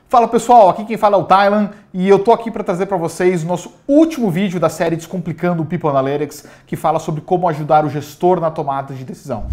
Fala pessoal, aqui quem fala é o Thailand e eu tô aqui para trazer para vocês o nosso último vídeo da série Descomplicando o People Analytics, que fala sobre como ajudar o gestor na tomada de decisão.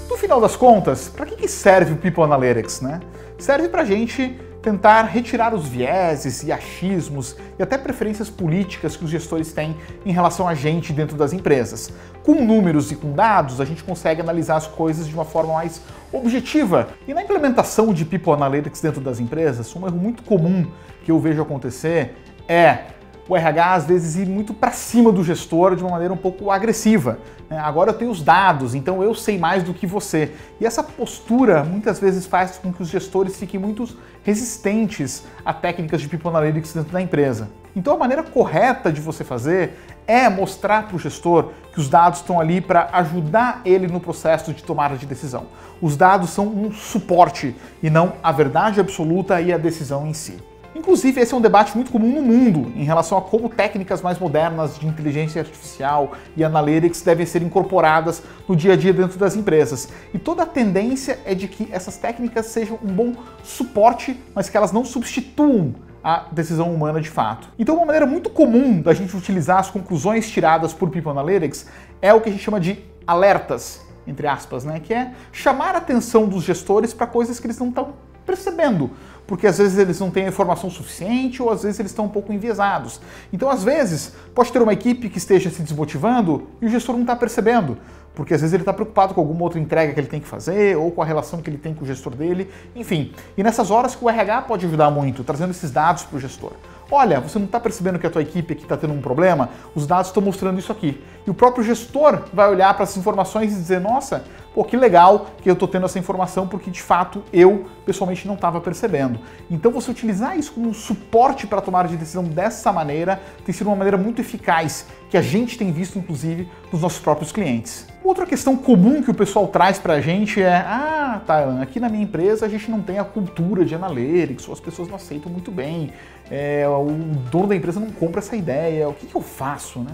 No final das contas, para que serve o People Analytics, né? Serve para a gente tentar retirar os vieses e achismos e até preferências políticas que os gestores têm em relação a gente dentro das empresas. Com números e com dados, a gente consegue analisar as coisas de uma forma mais objetiva. E na implementação de People Analytics dentro das empresas, um erro muito comum que eu vejo acontecer é o RH às vezes ir muito para cima do gestor de uma maneira um pouco agressiva. Agora eu tenho os dados, então eu sei mais do que você. E essa postura muitas vezes faz com que os gestores fiquem muito resistentes a técnicas de People Analytics dentro da empresa. Então a maneira correta de você fazer é mostrar para o gestor que os dados estão ali para ajudar ele no processo de tomada de decisão. Os dados são um suporte e não a verdade absoluta e a decisão em si. Inclusive, esse é um debate muito comum no mundo em relação a como técnicas mais modernas de inteligência artificial e analytics devem ser incorporadas no dia a dia dentro das empresas. E toda a tendência é de que essas técnicas sejam um bom suporte, mas que elas não substituam a decisão humana de fato. Então, uma maneira muito comum da gente utilizar as conclusões tiradas por People Analytics é o que a gente chama de alertas, entre aspas, né? Que é chamar a atenção dos gestores para coisas que eles não estão percebendo, porque às vezes eles não têm a informação suficiente ou às vezes eles estão um pouco enviesados. Então, às vezes, pode ter uma equipe que esteja se desmotivando e o gestor não está percebendo, porque às vezes ele está preocupado com alguma outra entrega que ele tem que fazer ou com a relação que ele tem com o gestor dele, enfim. E nessas horas que o RH pode ajudar muito, trazendo esses dados para o gestor. Olha, você não está percebendo que a tua equipe aqui está tendo um problema? Os dados estão mostrando isso aqui. E o próprio gestor vai olhar para essas informações e dizer, nossa, pô, que legal que eu estou tendo essa informação porque de fato eu pessoalmente não estava percebendo. Então você utilizar isso como um suporte para a tomada de decisão dessa maneira tem sido uma maneira muito eficaz que a gente tem visto inclusive nos nossos próprios clientes. Outra questão comum que o pessoal traz para a gente é, Thailand, aqui na minha empresa a gente não tem a cultura de analytics, ou as pessoas não aceitam muito bem, o dono da empresa não compra essa ideia, o que eu faço, né?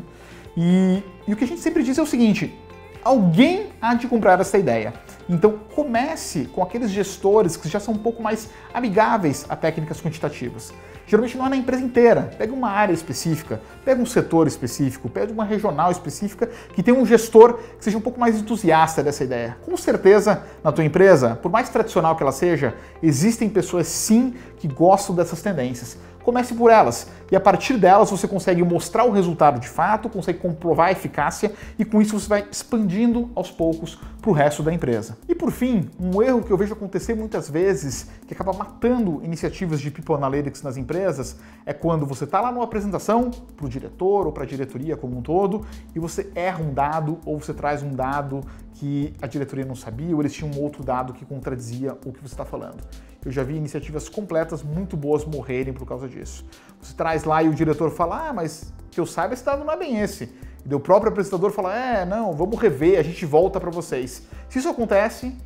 E o que a gente sempre diz é o seguinte, alguém há de comprar essa ideia. Então comece com aqueles gestores que já são um pouco mais amigáveis a técnicas quantitativas. Geralmente não é na empresa inteira. Pega uma área específica, pega um setor específico, pega uma regional específica que tem um gestor que seja um pouco mais entusiasta dessa ideia. Com certeza, na tua empresa, por mais tradicional que ela seja, existem pessoas sim que gostam dessas tendências. Comece por elas e a partir delas você consegue mostrar o resultado de fato, consegue comprovar a eficácia e com isso você vai expandindo aos poucos para o resto da empresa. E por fim, um erro que eu vejo acontecer muitas vezes, que acaba matando iniciativas de People Analytics nas empresas, é quando você está lá numa apresentação para o diretor ou para a diretoria como um todo e você erra um dado ou você traz um dado que a diretoria não sabia ou eles tinham um outro dado que contradizia o que você está falando. Eu já vi iniciativas completas muito boas morrerem por causa disso. Você traz lá e o diretor fala, mas que eu saiba esse dado não é bem esse. E o próprio apresentador fala, não, vamos rever, a gente volta para vocês. Se isso acontece,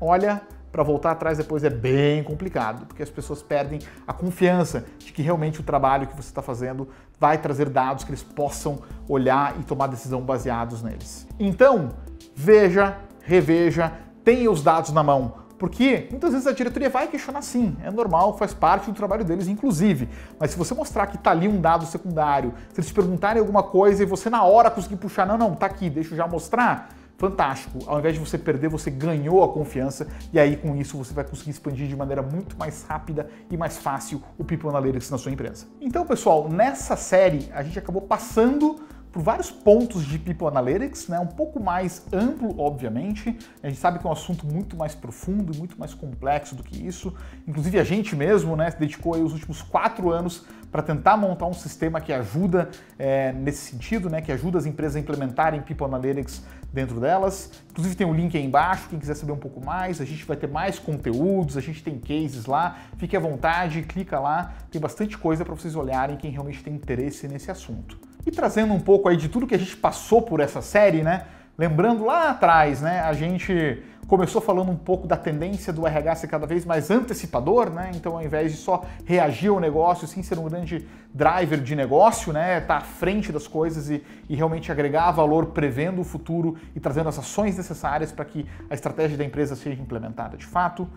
olha, para voltar atrás depois é bem complicado, porque as pessoas perdem a confiança de que realmente o trabalho que você está fazendo vai trazer dados que eles possam olhar e tomar decisão baseados neles. Então, veja, reveja, tenha os dados na mão. Porque muitas vezes a diretoria vai questionar sim, é normal, faz parte do trabalho deles, inclusive. Mas se você mostrar que está ali um dado secundário, se eles te perguntarem alguma coisa e você na hora conseguir puxar, não, tá aqui, deixa eu já mostrar, fantástico. Ao invés de você perder, você ganhou a confiança e aí com isso você vai conseguir expandir de maneira muito mais rápida e mais fácil o People Analytics na sua empresa. Então, pessoal, nessa série a gente acabou passando por vários pontos de People Analytics, né? Um pouco mais amplo, obviamente. A gente sabe que é um assunto muito mais profundo e muito mais complexo do que isso. Inclusive a gente mesmo, né, se dedicou aí os últimos 4 anos para tentar montar um sistema que ajuda nesse sentido, né, que ajuda as empresas a implementarem People Analytics dentro delas. Inclusive tem um link aí embaixo, quem quiser saber um pouco mais, a gente vai ter mais conteúdos, a gente tem cases lá, fique à vontade, clica lá, tem bastante coisa para vocês olharem quem realmente tem interesse nesse assunto. E trazendo um pouco aí de tudo que a gente passou por essa série, né? Lembrando lá atrás, né? A gente começou falando um pouco da tendência do RH ser cada vez mais antecipador, né? Então, ao invés de só reagir ao negócio, sim ser um grande driver de negócio, né? Tá à frente das coisas e realmente agregar valor prevendo o futuro e trazendo as ações necessárias para que a estratégia da empresa seja implementada de fato.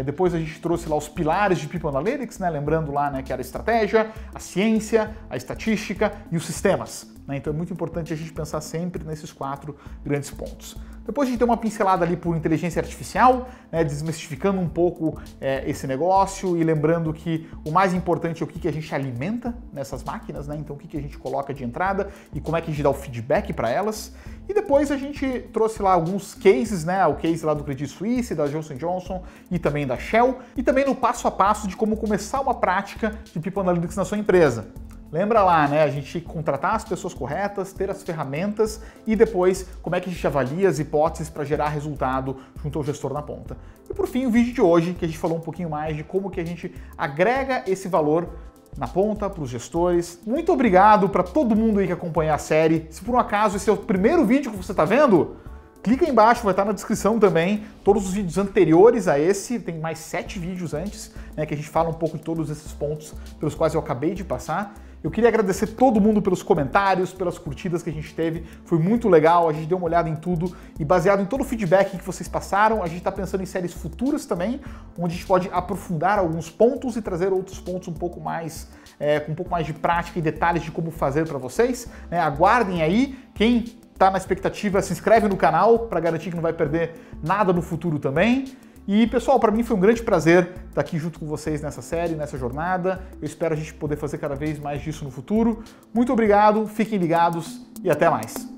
Depois a gente trouxe lá os pilares de People Analytics, né? Lembrando lá, né, que era a estratégia, a ciência, a estatística e os sistemas, né? Então é muito importante a gente pensar sempre nesses 4 grandes pontos. Depois a gente deu uma pincelada ali por inteligência artificial, né, desmistificando um pouco esse negócio e lembrando que o mais importante é o que a gente alimenta nessas máquinas, né? Então o que a gente coloca de entrada e como é que a gente dá o feedback para elas. E depois a gente trouxe lá alguns cases, né? O case lá do Credit Suisse, da Johnson & Johnson e também da Shell, e também no passo a passo de como começar uma prática de People Analytics na sua empresa. Lembra lá, né? A gente contratar as pessoas corretas, ter as ferramentas e depois como é que a gente avalia as hipóteses para gerar resultado junto ao gestor na ponta. E por fim, o vídeo de hoje, que a gente falou um pouquinho mais de como que a gente agrega esse valor na ponta para os gestores. Muito obrigado para todo mundo aí que acompanha a série. Se por um acaso esse é o primeiro vídeo que você está vendo, clica aí embaixo, vai estar na descrição também, todos os vídeos anteriores a esse, tem mais 7 vídeos antes, né, que a gente fala um pouco de todos esses pontos pelos quais eu acabei de passar. Eu queria agradecer todo mundo pelos comentários, pelas curtidas que a gente teve, foi muito legal, a gente deu uma olhada em tudo e baseado em todo o feedback que vocês passaram, a gente está pensando em séries futuras também, onde a gente pode aprofundar alguns pontos e trazer outros pontos um pouco mais, com um pouco mais de prática e detalhes de como fazer para vocês, né? Aguardem aí, quem tá na expectativa, se inscreve no canal para garantir que não vai perder nada no futuro também. E, pessoal, para mim foi um grande prazer estar aqui junto com vocês nessa série, nessa jornada. Eu espero a gente poder fazer cada vez mais disso no futuro. Muito obrigado, fiquem ligados e até mais.